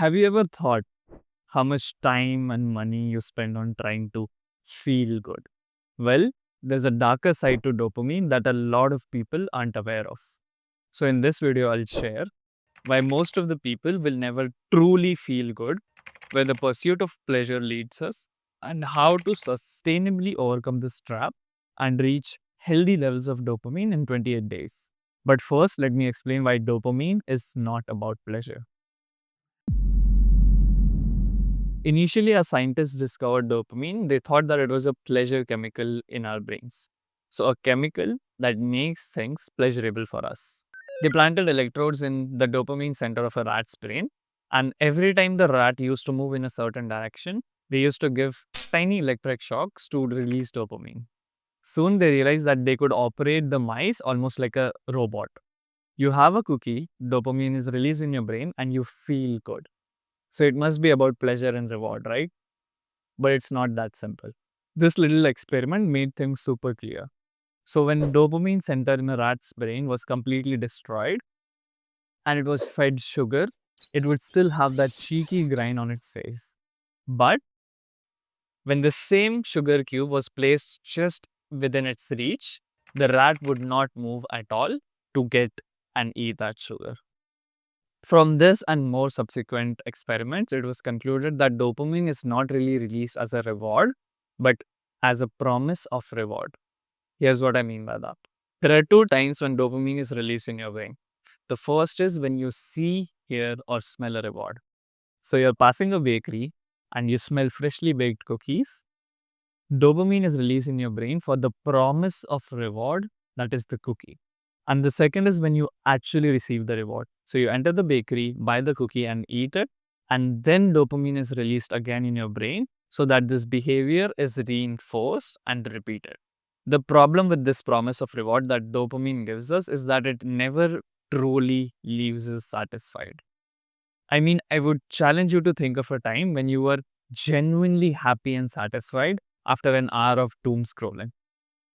Have you ever thought how much time and money you spend on trying to feel good? Well, there's a darker side to dopamine that a lot of people aren't aware of. So, in this video, I'll share why most of the people will never truly feel good, where the pursuit of pleasure leads us, and how to sustainably overcome this trap and reach healthy levels of dopamine in 28 days. But first, let me explain why dopamine is not about pleasure. Initially, as scientists discovered dopamine, they thought that it was a pleasure chemical in our brains. So, a chemical that makes things pleasurable for us. They planted electrodes in the dopamine center of a rat's brain, and every time the rat used to move in a certain direction, they used to give tiny electric shocks to release dopamine. Soon, they realized that they could operate the mice almost like a robot. You have a cookie, dopamine is released in your brain, and you feel good. So it must be about pleasure and reward, right? But it's not that simple. This little experiment made things super clear. So when dopamine center in a rat's brain was completely destroyed and it was fed sugar, it would still have that cheeky grin on its face. But when the same sugar cube was placed just within its reach, the rat would not move at all to get and eat that sugar. From this and more subsequent experiments, it was concluded that dopamine is not really released as a reward, but as a promise of reward. Here's what I mean by that. There are two times when dopamine is released in your brain. The first is when you see, hear, or smell a reward. So you're passing a bakery and you smell freshly baked cookies. Dopamine is released in your brain for the promise of reward, that is the cookie. And the second is when you actually receive the reward. So you enter the bakery, buy the cookie, and eat it. And then dopamine is released again in your brain so that this behavior is reinforced and repeated. The problem with this promise of reward that dopamine gives us is that it never truly leaves us satisfied. I mean, I would challenge you to think of a time when you were genuinely happy and satisfied after an hour of doom scrolling,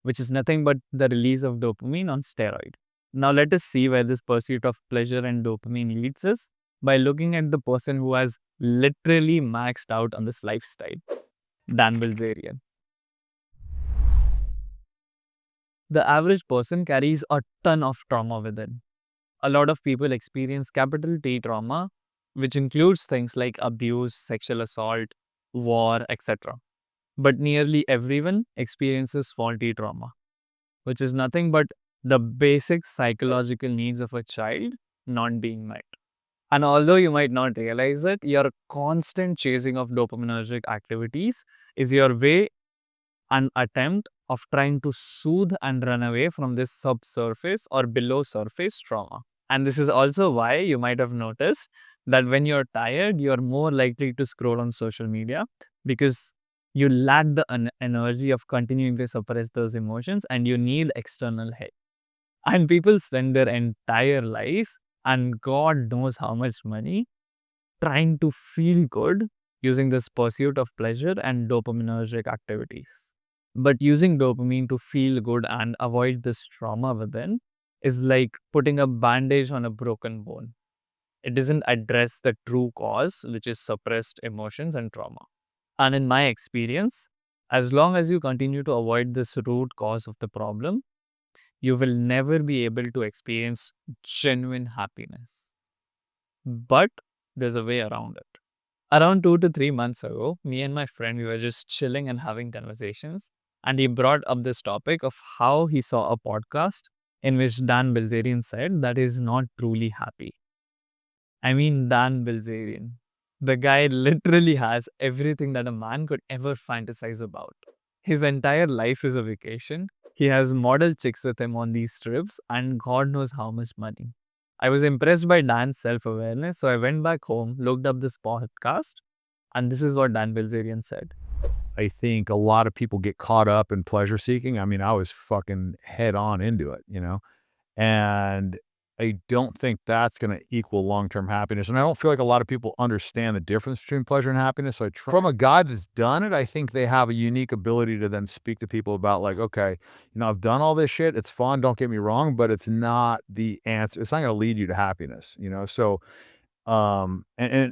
which is nothing but the release of dopamine on steroid. Now let us see where this pursuit of pleasure and dopamine leads us by looking at the person who has literally maxed out on this lifestyle, Dan Bilzerian. The average person carries a ton of trauma within. A lot of people experience capital T trauma, which includes things like abuse, sexual assault, war, etc. But nearly everyone experiences faulty trauma, which is nothing but the basic psychological needs of a child not being met. And although you might not realize it, your constant chasing of dopaminergic activities is your way and attempt of trying to soothe and run away from this subsurface or below surface trauma. And this is also why you might have noticed that when you're tired, you're more likely to scroll on social media because you lack the energy of continuing to suppress those emotions and you need external help. And people spend their entire lives and God knows how much money trying to feel good using this pursuit of pleasure and dopaminergic activities. But using dopamine to feel good and avoid this trauma within is like putting a bandage on a broken bone. It doesn't address the true cause, which is suppressed emotions and trauma. And in my experience, as long as you continue to avoid this root cause of the problem, you will never be able to experience genuine happiness. But there's a way around it. Around 2 to 3 months ago, me and my friend, we were just chilling and having conversations. And he brought up this topic of how he saw a podcast in which Dan Bilzerian said that he's not truly happy. I mean, Dan Bilzerian. The guy literally has everything that a man could ever fantasize about. His entire life is a vacation. He has model chicks with him on these trips and God knows how much money. I was impressed by Dan's self-awareness, so I went back home, looked up this podcast, and this is what Dan Bilzerian said. I think a lot of people get caught up in pleasure seeking. I mean, I was fucking head on into it, and I don't think that's going to equal long-term happiness. And I don't feel like a lot of people understand the difference between pleasure and happiness. So from a guy that's done it, I think they have a unique ability to then speak to people about like, okay, I've done all this shit. It's fun. Don't get me wrong, but it's not the answer. It's not going to lead you to happiness, So And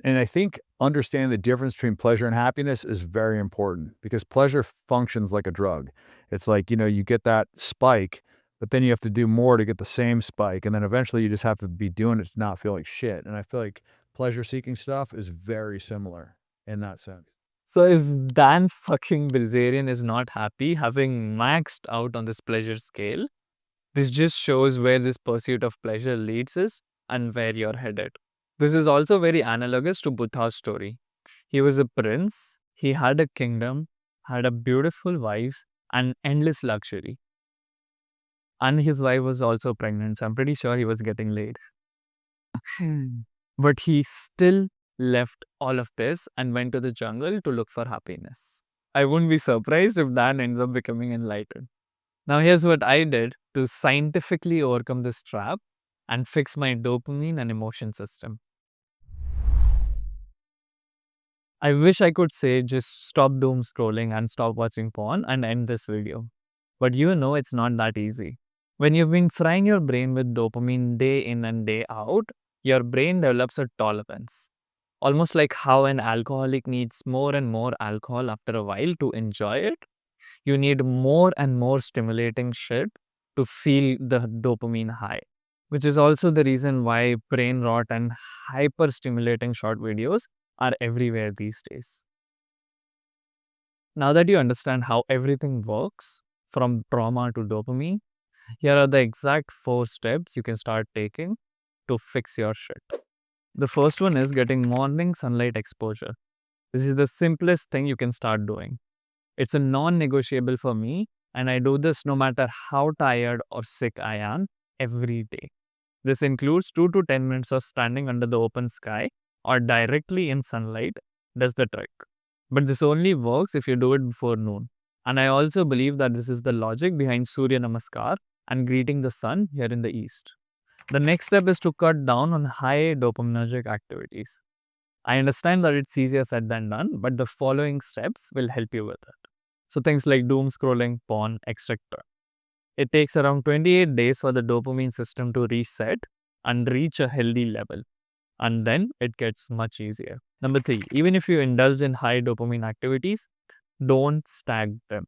I think understanding the difference between pleasure and happiness is very important because pleasure functions like a drug. It's like, you get that spike, but then you have to do more to get the same spike. And then eventually you just have to be doing it to not feel like shit. And I feel like pleasure seeking stuff is very similar in that sense. So if Dan fucking Bilzerian is not happy having maxed out on this pleasure scale, this just shows where this pursuit of pleasure leads us and where you're headed. This is also very analogous to Buddha's story. He was a prince, he had a kingdom, had a beautiful wife, and endless luxury. And his wife was also pregnant, so I'm pretty sure he was getting laid. But he still left all of this and went to the jungle to look for happiness. I wouldn't be surprised if Dan ends up becoming enlightened. Now, here's what I did to scientifically overcome this trap and fix my dopamine and emotion system. I wish I could say just stop doom scrolling and stop watching porn and end this video. But it's not that easy. When you've been frying your brain with dopamine day in and day out, your brain develops a tolerance. Almost like how an alcoholic needs more and more alcohol after a while to enjoy it, you need more and more stimulating shit to feel the dopamine high, which is also the reason why brain rot and hyper stimulating short videos are everywhere these days. Now that you understand how everything works, from trauma to dopamine, here are the exact 4 steps you can start taking to fix your shit. The first one is getting morning sunlight exposure. This is the simplest thing you can start doing. It's a non negotiable for me, and I do this no matter how tired or sick I am every day. This includes 2 to 10 minutes of standing under the open sky or directly in sunlight, does the trick. But this only works if you do it before noon. And I also believe that this is the logic behind Surya Namaskar and greeting the sun here in the east. The next step is to cut down on high dopaminergic activities. I understand that it's easier said than done, but the following steps will help you with it. So things like doom scrolling, porn, etc. It takes around 28 days for the dopamine system to reset and reach a healthy level. And then it gets much easier. Number 3, even if you indulge in high dopamine activities, don't stack them.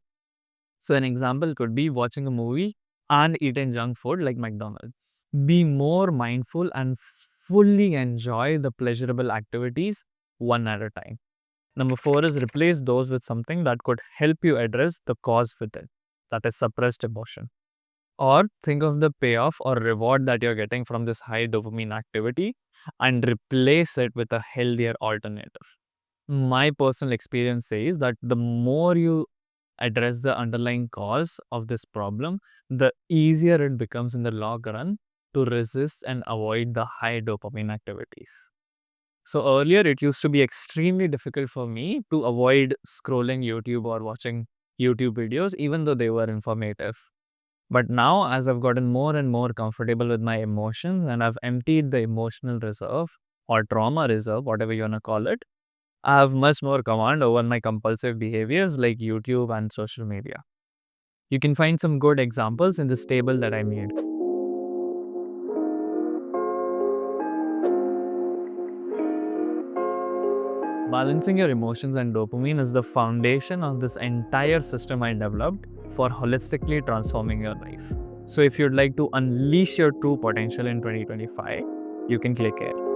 So an example could be watching a movie and eating junk food like McDonald's. Be more mindful and fully enjoy the pleasurable activities one at a time. Number 4 is replace those with something that could help you address the cause within, that is suppressed emotion. Or think of the payoff or reward that you're getting from this high dopamine activity and replace it with a healthier alternative. My personal experience says that the more you address the underlying cause of this problem, the easier it becomes in the long run to resist and avoid the high dopamine activities. So earlier, it used to be extremely difficult for me to avoid scrolling YouTube or watching YouTube videos, even though they were informative. But now, as I've gotten more and more comfortable with my emotions and I've emptied the emotional reserve or trauma reserve, whatever you want to call it, I have much more command over my compulsive behaviors like YouTube and social media. You can find some good examples in this table that I made. Balancing your emotions and dopamine is the foundation of this entire system I developed for holistically transforming your life. So if you'd like to unleash your true potential in 2025, you can click here.